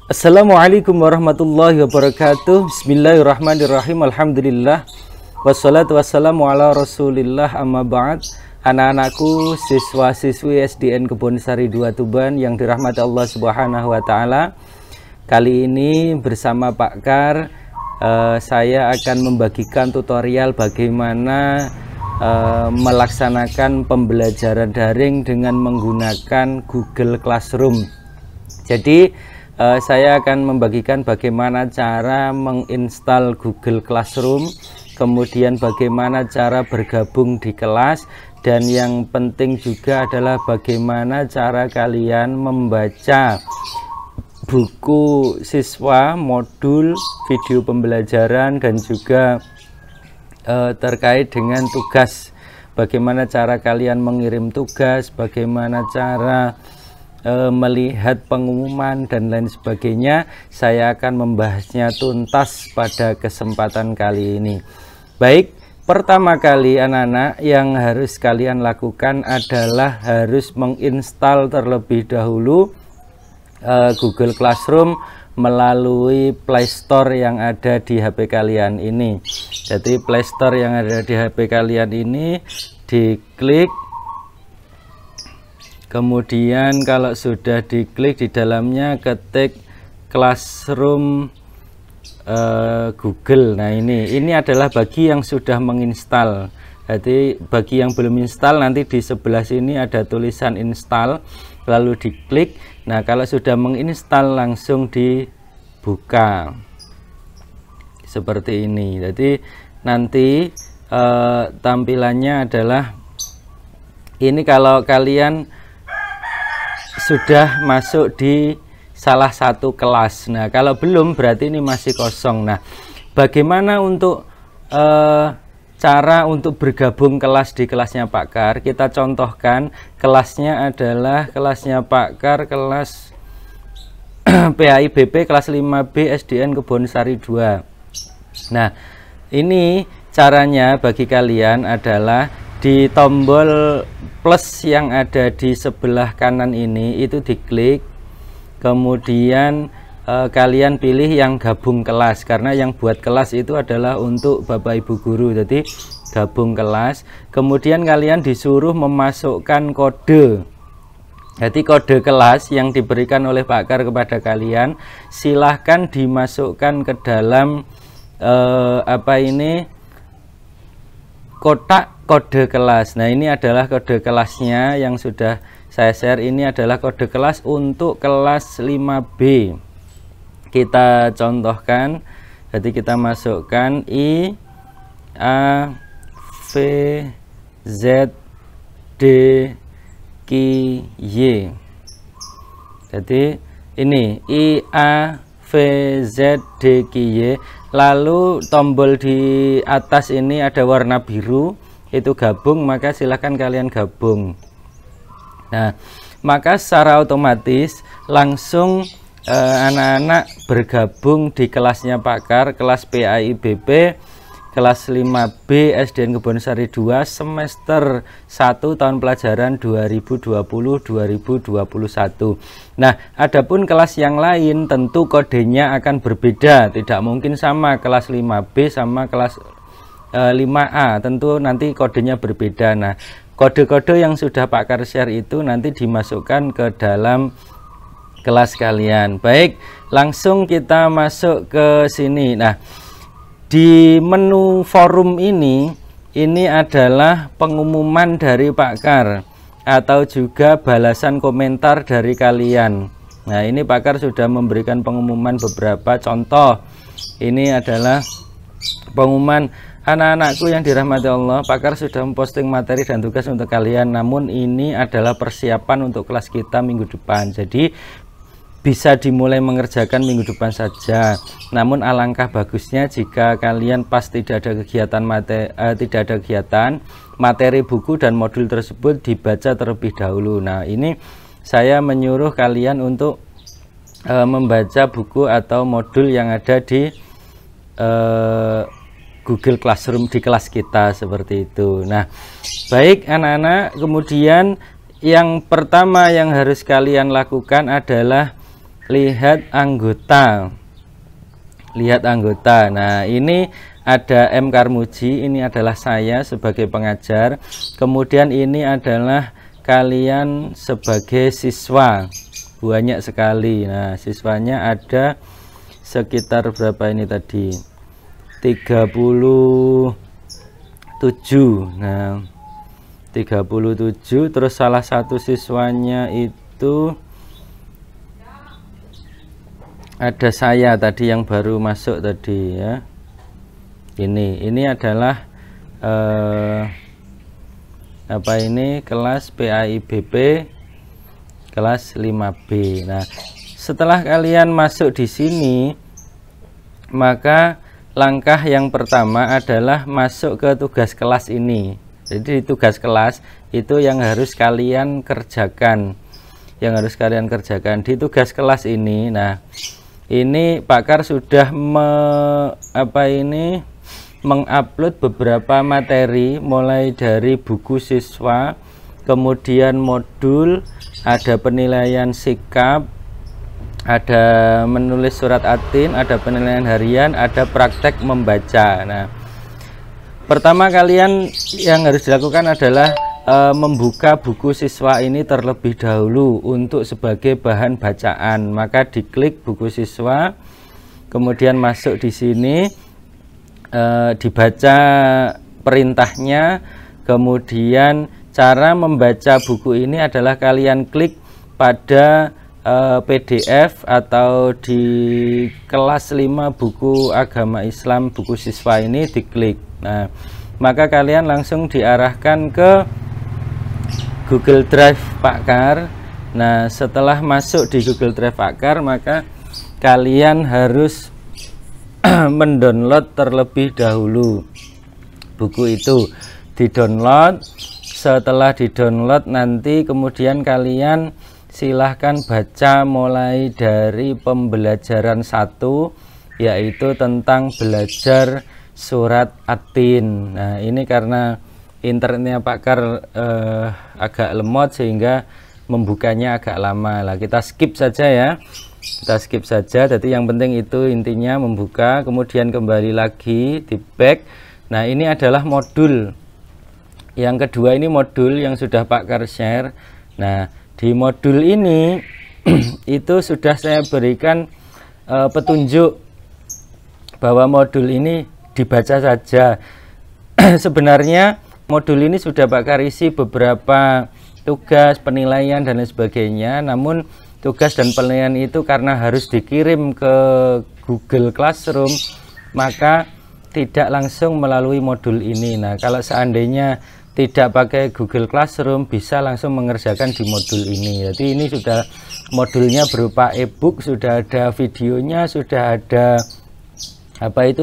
Assalamualaikum warahmatullahi wabarakatuh. Bismillahirrahmanirrahim. Alhamdulillah. Wassalatu wassalamu ala rasulillah, amma ba'd. Anak-anakku, siswa-siswi SDN Kebonsari 2 Tuban yang dirahmati Allah Subhanahu wa Ta'ala. Kali ini bersama Pak Kar, saya akan membagikan tutorial bagaimana melaksanakan pembelajaran daring dengan menggunakan Google Classroom. Jadi saya akan membagikan bagaimana cara menginstal Google Classroom, kemudian bagaimana cara bergabung di kelas, dan yang penting juga adalah bagaimana cara kalian membaca buku siswa, modul, video pembelajaran, dan juga terkait dengan tugas. Bagaimana cara kalian mengirim tugas, bagaimana cara melihat pengumuman dan lain sebagainya. Saya akan membahasnya tuntas pada kesempatan kali ini. Baik, pertama kali anak-anak yang harus kalian lakukan adalah harus menginstal terlebih dahulu Google Classroom melalui Play Store yang ada di HP kalian ini. Jadi Play Store yang ada di HP kalian ini diklik. Kemudian kalau sudah diklik, di dalamnya ketik Classroom Google. Nah ini adalah bagi yang sudah menginstal. Jadi bagi yang belum install, nanti di sebelah sini ada tulisan install, lalu diklik. Nah kalau sudah menginstal langsung dibuka seperti ini. Jadi nanti tampilannya adalah ini. Kalau kalian sudah masuk di salah satu kelas, nah kalau belum berarti ini masih kosong. Nah bagaimana untuk cara untuk bergabung kelas di kelasnya Pak Kar? Kita contohkan kelasnya adalah kelasnya Pak Kar, kelas PAIBP kelas 5B SDN Kebonsari 2. Nah ini caranya bagi kalian adalah di tombol plus yang ada di sebelah kanan ini, itu diklik, kemudian kalian pilih yang gabung kelas, karena yang buat kelas itu adalah untuk Bapak Ibu guru. Jadi gabung kelas, kemudian kalian disuruh memasukkan kode. Jadi kode kelas yang diberikan oleh Pak Kar kepada kalian silahkan dimasukkan ke dalam kotak kode kelas. Nah ini adalah kode kelasnya yang sudah saya share. Ini adalah kode kelas untuk kelas 5B. Kita contohkan. Jadi kita masukkan I A V Z D Q Y. Jadi ini I A V Z D Q Y. Lalu tombol di atas ini ada warna biru, itu gabung, maka silahkan kalian gabung. Nah maka secara otomatis langsung anak-anak bergabung di kelasnya Pak Kar, kelas PAIBP kelas 5B SDN Kebonsari 2 semester 1 tahun pelajaran 2020-2021. Nah adapun kelas yang lain tentu kodenya akan berbeda, tidak mungkin sama. Kelas 5B sama kelas 5A tentu nanti kodenya berbeda. Nah kode-kode yang sudah Pak Kar share itu nanti dimasukkan ke dalam kelas kalian. Baik, langsung kita masuk ke sini. Nah di menu forum ini adalah pengumuman dari Pak Kar atau juga balasan komentar dari kalian. Nah ini Pak Kar sudah memberikan pengumuman beberapa contoh. Ini adalah pengumuman, anak-anakku yang dirahmati Allah, Pak Kar sudah memposting materi dan tugas untuk kalian, namun ini adalah persiapan untuk kelas kita minggu depan. Jadi bisa dimulai mengerjakan minggu depan saja. Namun alangkah bagusnya jika kalian pas tidak ada kegiatan materi buku dan modul tersebut dibaca terlebih dahulu. Nah ini saya menyuruh kalian untuk membaca buku atau modul yang ada di Google Classroom di kelas kita seperti itu. Nah, baik anak-anak, kemudian yang pertama yang harus kalian lakukan adalah lihat anggota. Lihat anggota. Nah, ini ada M. Karmuji, ini adalah saya sebagai pengajar. Kemudian ini adalah kalian sebagai siswa. Banyak sekali. Nah, siswanya ada sekitar berapa ini tadi? 37. Nah, 37. Terus salah satu siswanya itu ada saya tadi yang baru masuk tadi ya. Ini adalah apa ini, kelas PAIBP kelas 5B. Nah, setelah kalian masuk di sini, maka langkah yang pertama adalah masuk ke tugas kelas ini. Jadi tugas kelas itu yang harus kalian kerjakan. Yang harus kalian kerjakan di tugas kelas ini. Nah, ini Pak Kar sudah mengupload beberapa materi mulai dari buku siswa, kemudian modul, ada penilaian sikap, ada menulis surat atin, ada penilaian harian, ada praktek membaca. Nah, pertama kalian yang harus dilakukan adalah membuka buku siswa ini terlebih dahulu untuk sebagai bahan bacaan. Maka diklik buku siswa, kemudian masuk di sini, dibaca perintahnya, kemudian cara membaca buku ini adalah kalian klik pada PDF atau di kelas 5 buku agama Islam buku siswa ini diklik. Nah, maka kalian langsung diarahkan ke Google Drive Pak Kar. Nah, setelah masuk di Google Drive Pak Kar, maka kalian harus mendownload terlebih dahulu buku itu. Di-download. Setelah di-download nanti kemudian kalian silahkan baca mulai dari pembelajaran 1, yaitu tentang belajar surat atin. Nah, ini karena internetnya Pak Kar agak lemot sehingga membukanya agak lama. Lah, kita skip saja ya. Kita skip saja. Jadi yang penting itu intinya membuka, kemudian kembali lagi di back. Nah, ini adalah modul. Yang kedua ini modul yang sudah Pak Kar share. Nah, di modul ini itu sudah saya berikan petunjuk bahwa modul ini dibaca saja. Sebenarnya modul ini sudah Pak Kar isi beberapa tugas, penilaian dan lain sebagainya. Namun tugas dan penilaian itu karena harus dikirim ke Google Classroom, maka tidak langsung melalui modul ini. Nah, kalau seandainya tidak pakai Google Classroom, bisa langsung mengerjakan di modul ini. Jadi ini sudah modulnya berupa e-book, sudah ada videonya, sudah ada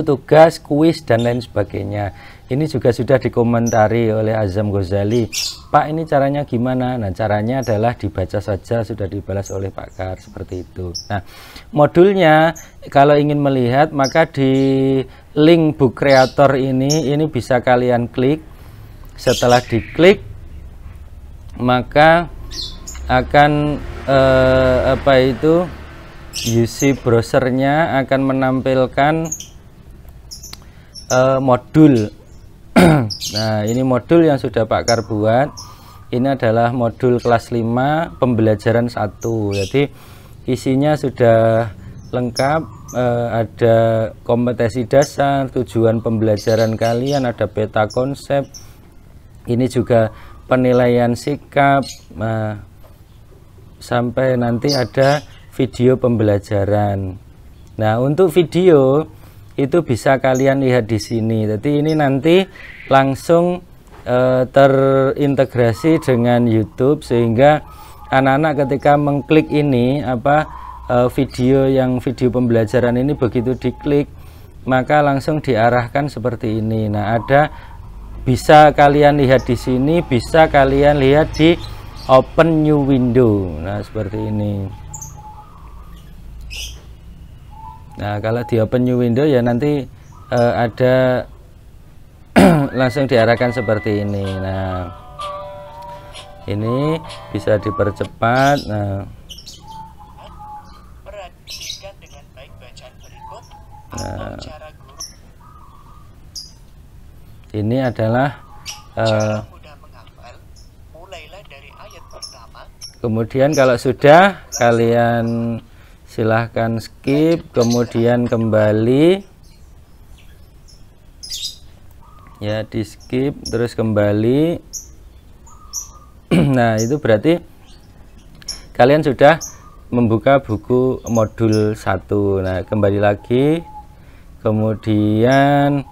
tugas, kuis dan lain sebagainya. Ini juga sudah dikomentari oleh Azam Ghazali. Pak, ini caranya gimana? Nah, caranya adalah dibaca saja, sudah dibalas oleh Pak Kar seperti itu. Nah, modulnya kalau ingin melihat, maka di link book creator ini bisa kalian klik. Setelah diklik, maka akan UC browsernya akan menampilkan modul. Nah, ini modul yang sudah Pak Kar buat. Ini adalah modul kelas 5 pembelajaran 1. Jadi isinya sudah lengkap, ada kompetensi dasar, tujuan pembelajaran kalian, ada peta konsep. Ini juga penilaian sikap, sampai nanti ada video pembelajaran. Nah, untuk video itu bisa kalian lihat di sini. Jadi ini nanti langsung terintegrasi dengan YouTube, sehingga anak-anak ketika mengklik ini video pembelajaran ini, begitu diklik maka langsung diarahkan seperti ini. Nah, bisa kalian lihat di sini, bisa kalian lihat di open new window. Nah, seperti ini. Nah, kalau di open new window ya nanti ada langsung diarahkan seperti ini. Nah, ini bisa dipercepat. Nah, ini adalah kemudian kalau sudah, kalian silahkan skip, kemudian kembali ya, di skip terus kembali. Nah, itu berarti kalian sudah membuka buku modul 1. Nah, kembali lagi, kemudian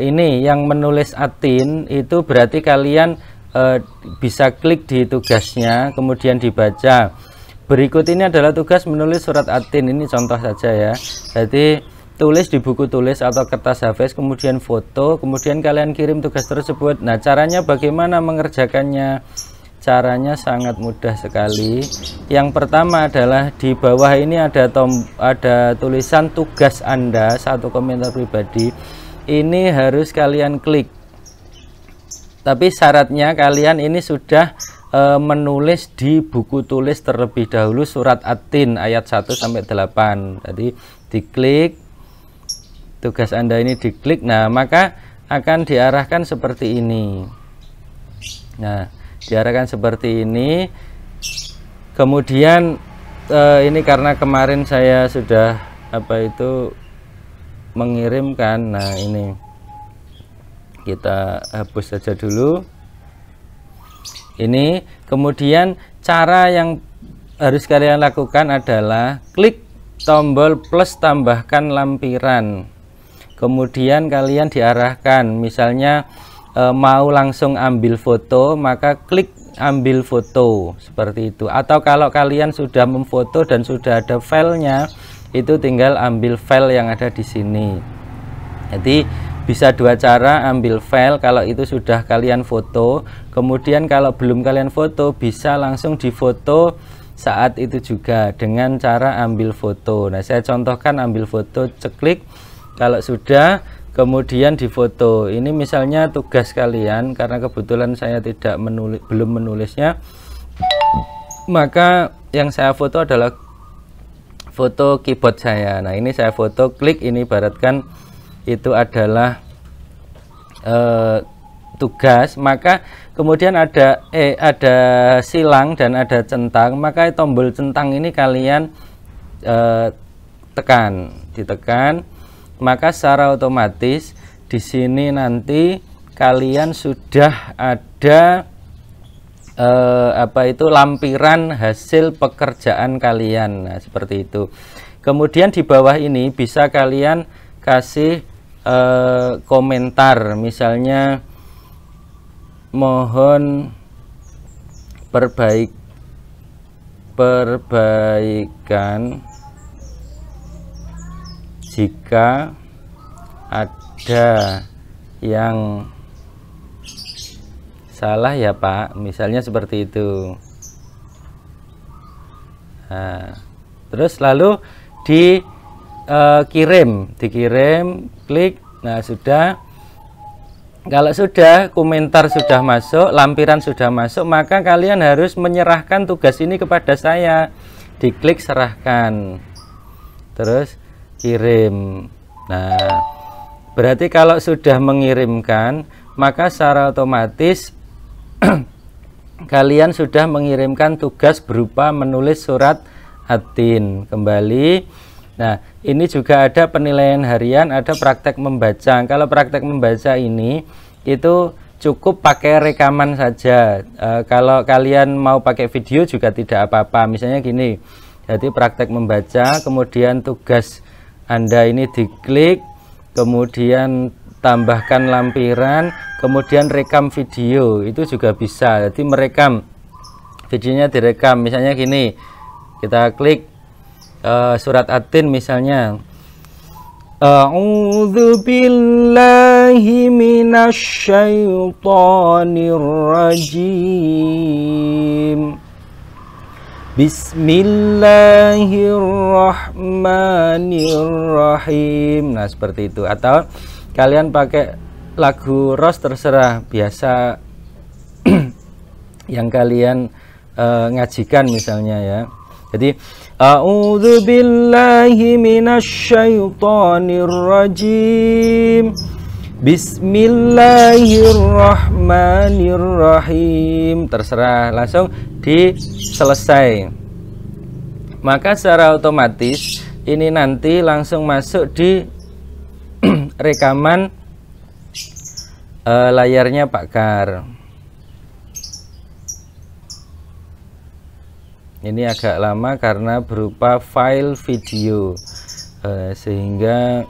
ini yang menulis atin itu berarti kalian bisa klik di tugasnya, kemudian dibaca. Berikut ini adalah tugas menulis surat atin. Ini contoh saja ya. Jadi tulis di buku tulis atau kertas Hafiz, kemudian foto, kemudian kalian kirim tugas tersebut. Nah, caranya bagaimana mengerjakannya? Caranya sangat mudah sekali. Yang pertama adalah di bawah ini ada tulisan tugas Anda, satu komentar pribadi. Ini harus kalian klik. Tapi syaratnya kalian ini sudah menulis di buku tulis terlebih dahulu surat At-Tin ayat 1 sampai 8. Jadi diklik, tugas Anda ini diklik. Nah, maka akan diarahkan seperti ini. Nah, diarahkan seperti ini. Kemudian ini karena kemarin saya sudah mengirimkan. Nah, ini kita hapus saja dulu. Ini kemudian cara yang harus kalian lakukan adalah klik tombol plus tambahkan lampiran, kemudian kalian diarahkan. Misalnya mau langsung ambil foto, maka klik ambil foto seperti itu. Atau kalau kalian sudah memfoto dan sudah ada filenya, itu tinggal ambil file yang ada di sini. Jadi bisa dua cara ambil file kalau itu sudah kalian foto. Kemudian kalau belum kalian foto, bisa langsung difoto saat itu juga dengan cara ambil foto. Nah, saya contohkan ambil foto, ceklik. Kalau sudah, kemudian difoto. Ini misalnya tugas kalian, karena kebetulan saya belum menulisnya, maka yang saya foto adalah foto keyboard saya. Nah, ini saya foto, klik. Ini ibaratkan itu adalah tugas. Maka kemudian ada silang dan ada centang, maka tombol centang ini kalian ditekan, maka secara otomatis di sini nanti kalian sudah ada lampiran hasil pekerjaan kalian. Nah, seperti itu. Kemudian di bawah ini bisa kalian kasih komentar, misalnya mohon perbaikan jika ada yang salah ya Pak, misalnya seperti itu. Nah, terus lalu dikirim, klik. Nah, sudah. Kalau sudah komentar sudah masuk, lampiran sudah masuk, maka kalian harus menyerahkan tugas ini kepada saya. Diklik serahkan, terus kirim. Nah, berarti kalau sudah mengirimkan, maka secara otomatis kalian sudah mengirimkan tugas berupa menulis surat At-Tin. Kembali. Nah, ini juga ada penilaian harian, ada praktek membaca. Kalau praktek membaca ini itu cukup pakai rekaman saja. Kalau kalian mau pakai video juga tidak apa-apa. Misalnya gini, jadi praktek membaca, kemudian tugas Anda ini diklik, kemudian tambahkan lampiran, kemudian rekam video, itu juga bisa. Jadi merekam, videonya direkam. Misalnya gini, kita klik surat At-Tin misalnya, A'udzu billahi minasyaitonir rajim. Bismillahirrahmanirrahim. Nah, seperti itu. Atau kalian pakai lagu Ros terserah, biasa yang kalian ngajikan misalnya ya. Jadi a'udzu billahi minasyaitonir rajim. Bismillahirrahmanirrahim. Terserah, langsung diselesai. Maka secara otomatis ini nanti langsung masuk di rekaman layarnya Pak Kar. Ini agak lama karena berupa file video, sehingga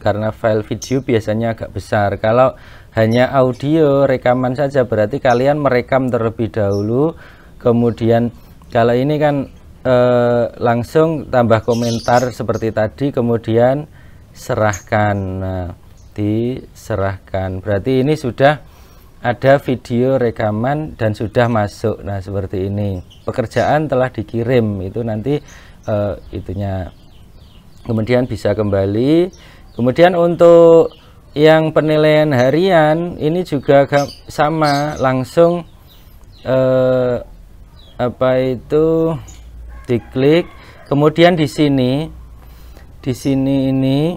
karena file video biasanya agak besar. Kalau hanya audio rekaman saja berarti kalian merekam terlebih dahulu, kemudian kalau ini kan langsung tambah komentar seperti tadi, kemudian serahkan. Nah, diserahkan berarti ini sudah ada video rekaman dan sudah masuk. Nah, seperti ini, pekerjaan telah dikirim, itu nanti itunya kemudian bisa kembali. Kemudian untuk yang penilaian harian ini juga sama, langsung apa itu diklik, kemudian di sini ini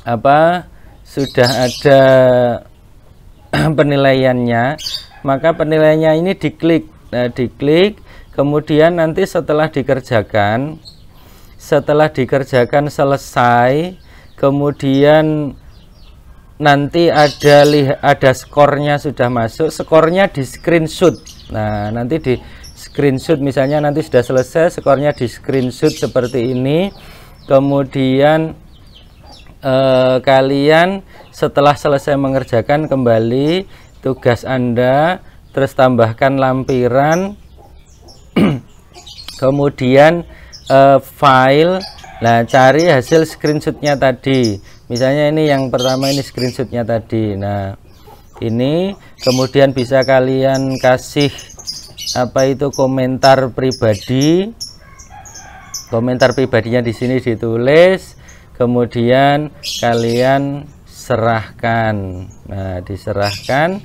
apa sudah ada penilaiannya, maka penilaiannya ini diklik. Nah, diklik, kemudian nanti setelah dikerjakan selesai, kemudian nanti ada skornya sudah masuk, skornya di screenshot. Nah, nanti di screenshot, misalnya nanti sudah selesai, skornya di screenshot seperti ini. Kemudian kalian setelah selesai mengerjakan kembali tugas Anda, terus tambahkan lampiran, kemudian file. Nah, cari hasil screenshotnya tadi, misalnya ini yang pertama, ini screenshotnya tadi. Nah, ini kemudian bisa kalian kasih apa itu komentar pribadi. Komentar pribadinya di sini ditulis, kemudian kalian serahkan. Nah, diserahkan,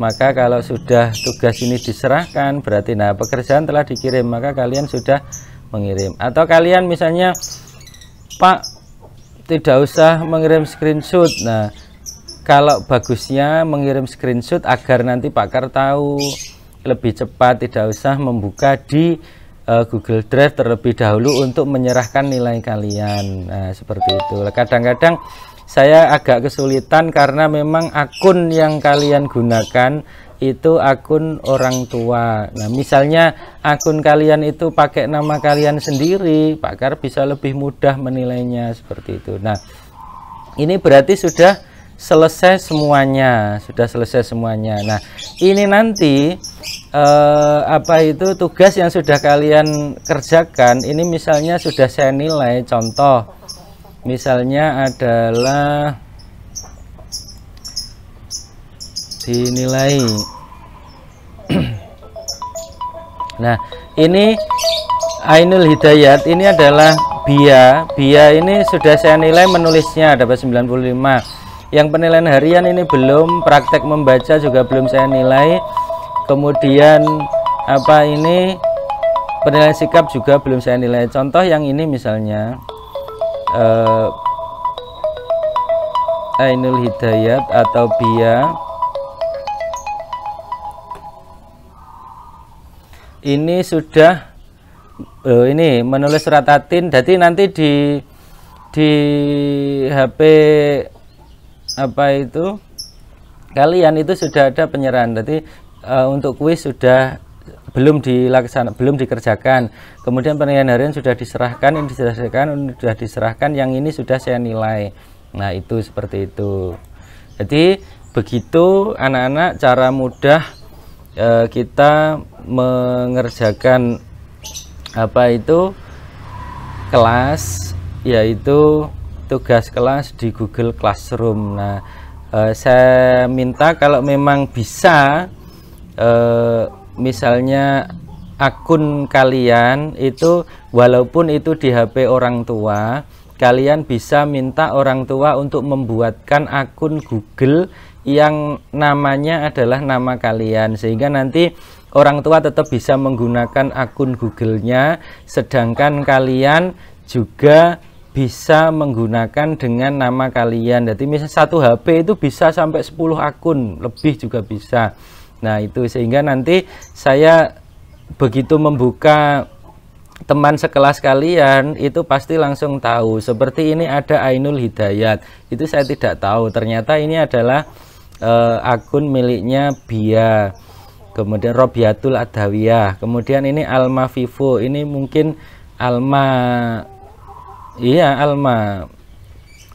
maka kalau sudah tugas ini diserahkan berarti nah pekerjaan telah dikirim, maka kalian sudah mengirim. Atau kalian misalnya, Pak, tidak usah mengirim screenshot. Nah, kalau bagusnya mengirim screenshot agar nanti Pak Kar tahu lebih cepat, tidak usah membuka di Google Drive terlebih dahulu untuk menyerahkan nilai kalian. Nah, seperti itu. Kadang-kadang saya agak kesulitan karena memang akun yang kalian gunakan itu akun orang tua. Nah, misalnya akun kalian itu pakai nama kalian sendiri, Pak Kar bisa lebih mudah menilainya seperti itu. Nah, ini berarti sudah selesai semuanya, Nah, ini nanti apa itu tugas yang sudah kalian kerjakan, ini misalnya sudah saya nilai. Contoh misalnya adalah dinilai. Nah, ini Ainul Hidayat, ini adalah Bia ini sudah saya nilai, menulisnya dapat 95. Yang penilaian harian ini belum, praktek membaca juga belum saya nilai. Kemudian apa ini penilaian sikap juga belum saya nilai. Contoh yang ini misalnya Ainul Hidayat atau Bia, ini sudah ini menulis ratatin. Jadi nanti di HP apa itu kalian itu sudah ada penyerahan. Jadi untuk kuis sudah belum dikerjakan. Kemudian penilaian harian sudah diserahkan, ini sudah diserahkan, yang ini sudah saya nilai. Nah, itu seperti itu. Jadi begitu anak-anak cara mudah kita mengerjakan apa itu kelas, yaitu tugas kelas di Google Classroom. Nah, saya minta kalau memang bisa misalnya akun kalian itu walaupun itu di HP orang tua, kalian bisa minta orang tua untuk membuatkan akun Google yang namanya adalah nama kalian, sehingga nanti orang tua tetap bisa menggunakan akun Google-nya, sedangkan kalian juga bisa menggunakan dengan nama kalian. Jadi misalnya satu HP itu bisa sampai 10 akun, lebih juga bisa. Nah itu, sehingga nanti saya begitu membuka teman sekelas kalian itu pasti langsung tahu. Seperti ini ada Ainul Hidayat, itu saya tidak tahu, ternyata ini adalah akun miliknya Bia. Kemudian Robiatul Adawiyah, kemudian ini Alma Vivo, ini mungkin Alma, iya Alma.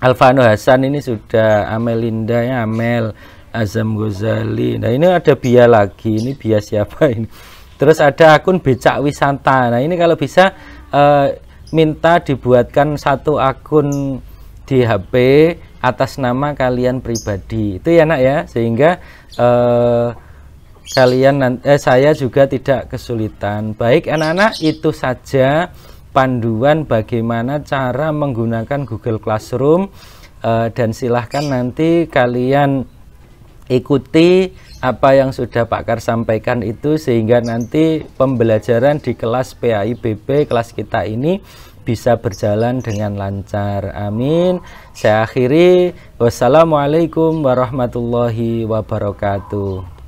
Alvano Hasan ini sudah, Amelinda ya Amel, Azam Ghazali. Nah ini ada Bia lagi, ini Bia siapa ini? Terus ada akun Becak Wisata. Nah ini kalau bisa minta dibuatkan satu akun di HP atas nama kalian pribadi, itu ya nak ya, sehingga saya juga tidak kesulitan. Baik anak-anak, itu saja panduan bagaimana cara menggunakan Google Classroom, dan silahkan nanti kalian ikuti apa yang sudah Pak Kar sampaikan itu, sehingga nanti pembelajaran di kelas PAIBB kelas kita ini bisa berjalan dengan lancar. Amin. Saya akhiri. Wassalamualaikum warahmatullahi wabarakatuh.